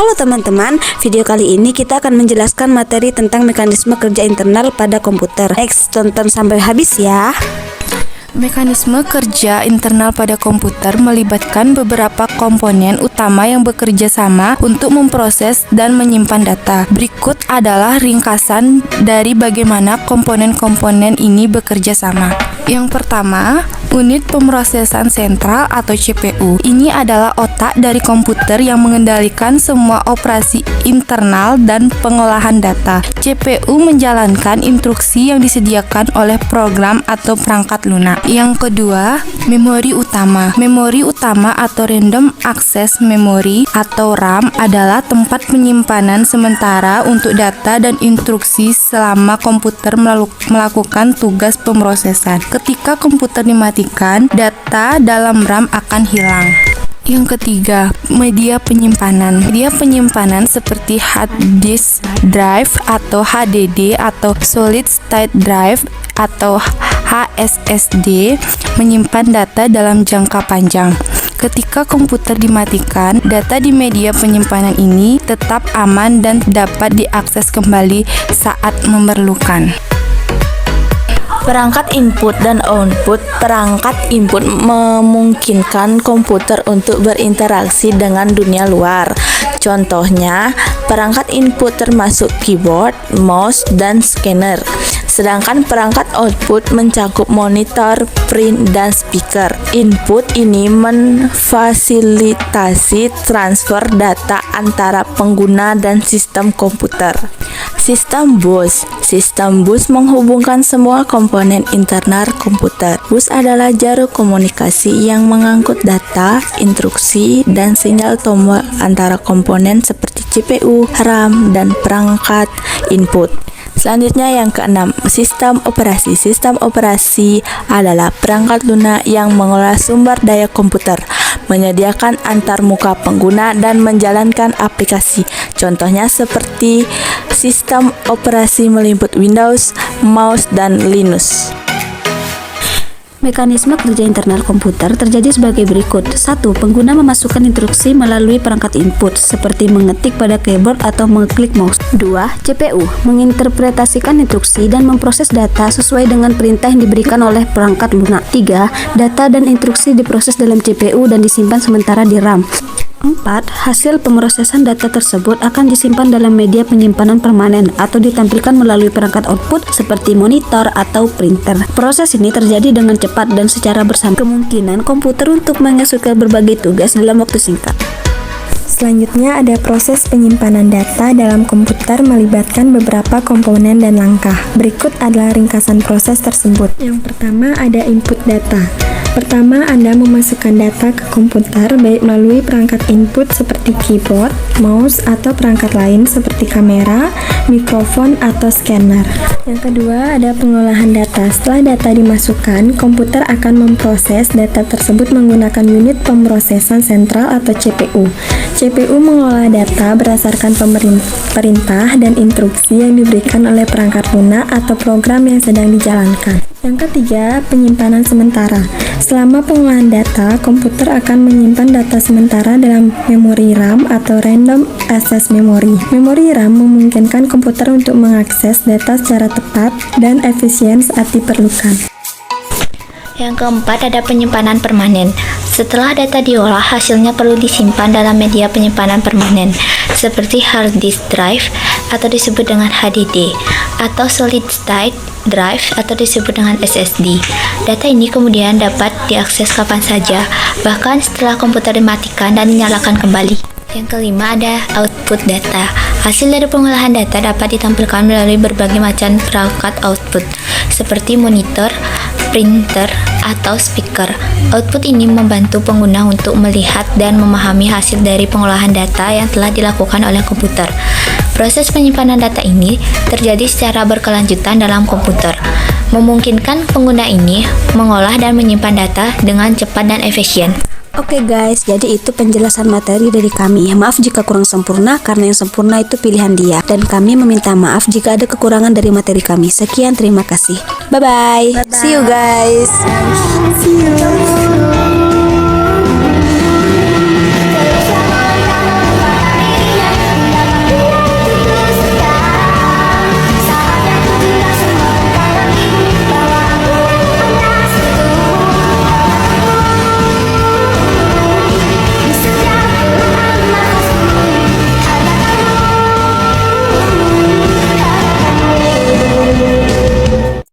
Halo teman-teman, video kali ini kita akan menjelaskan materi tentang mekanisme kerja internal pada komputer. Next, tonton sampai habis ya. Mekanisme kerja internal pada komputer melibatkan beberapa komponen utama yang bekerja sama untuk memproses dan menyimpan data. Berikut adalah ringkasan dari bagaimana komponen-komponen ini bekerja sama. Yang pertama, unit pemrosesan sentral atau CPU. Ini adalah otak dari komputer yang mengendalikan semua operasi internal dan pengolahan data. CPU menjalankan instruksi yang disediakan oleh program atau perangkat lunak. Yang kedua, memori utama. Memori utama atau Random Access Memory atau RAM adalah tempat penyimpanan sementara untuk data dan instruksi selama komputer melakukan tugas pemrosesan. Ketika komputer dimatikan, data dalam RAM akan hilang. Yang ketiga, media penyimpanan. Media penyimpanan seperti hard disk drive atau HDD atau solid state drive atau HSSD menyimpan data dalam jangka panjang. Ketika komputer dimatikan, data di media penyimpanan ini tetap aman dan dapat diakses kembali saat memerlukan. Perangkat input dan output. Perangkat input memungkinkan komputer untuk berinteraksi dengan dunia luar. Contohnya, perangkat input termasuk keyboard, mouse, dan scanner. Sedangkan perangkat output mencakup monitor, print, dan speaker. Input ini memfasilitasi transfer data antara pengguna dan sistem komputer. Sistem bus. Sistem bus menghubungkan semua komponen internal komputer. Bus adalah jalur komunikasi yang mengangkut data, instruksi, dan sinyal tombol antara komponen seperti CPU, RAM, dan perangkat input. Selanjutnya yang keenam, sistem operasi. Sistem operasi adalah perangkat lunak yang mengolah sumber daya komputer, menyediakan antarmuka pengguna, dan menjalankan aplikasi. Contohnya seperti sistem operasi meliputi Windows, mouse, dan Linux. Mekanisme kerja internal komputer terjadi sebagai berikut. 1. Pengguna memasukkan instruksi melalui perangkat input, seperti mengetik pada keyboard atau mengklik mouse. 2. CPU menginterpretasikan instruksi dan memproses data sesuai dengan perintah yang diberikan oleh perangkat lunak. 3. Data dan instruksi diproses dalam CPU dan disimpan sementara di RAM. 4. Hasil pemrosesan data tersebut akan disimpan dalam media penyimpanan permanen atau ditampilkan melalui perangkat output seperti monitor atau printer. Proses ini terjadi dengan cepat dan secara bersama. Kemungkinan komputer untuk menghasilkan berbagai tugas dalam waktu singkat. Selanjutnya ada proses penyimpanan data dalam komputer melibatkan beberapa komponen dan langkah. Berikut adalah ringkasan proses tersebut. Yang pertama ada input data. Pertama, Anda memasukkan data ke komputer baik melalui perangkat input seperti keyboard, mouse, atau perangkat lain seperti kamera, mikrofon, atau scanner. Yang kedua, ada pengolahan data. Setelah data dimasukkan, komputer akan memproses data tersebut menggunakan unit pemrosesan sentral atau CPU. CPU mengolah data berdasarkan perintah dan instruksi yang diberikan oleh perangkat lunak atau program yang sedang dijalankan. Yang ketiga, penyimpanan sementara. Selama pengolahan data, komputer akan menyimpan data sementara dalam memori RAM atau Random Access Memory. Memori RAM memungkinkan komputer untuk mengakses data secara tepat dan efisien saat diperlukan. Yang keempat ada penyimpanan permanen. Setelah data diolah, hasilnya perlu disimpan dalam media penyimpanan permanen seperti hard disk drive atau disebut dengan HDD atau solid state drive atau disebut dengan SSD. Data ini kemudian dapat diakses kapan saja, bahkan setelah komputer dimatikan dan dinyalakan kembali. Yang kelima ada output data. Hasil dari pengolahan data dapat ditampilkan melalui berbagai macam perangkat output seperti monitor, printer, atau speaker. Output ini membantu pengguna untuk melihat dan memahami hasil dari pengolahan data yang telah dilakukan oleh komputer. Proses penyimpanan data ini terjadi secara berkelanjutan dalam komputer, memungkinkan pengguna ini mengolah dan menyimpan data dengan cepat dan efisien. Oke guys, jadi itu penjelasan materi dari kami. Maaf jika kurang sempurna, karena yang sempurna itu pilihan dia. Dan kami meminta maaf jika ada kekurangan dari materi kami. Sekian, terima kasih. Bye-bye. See you guys. See you.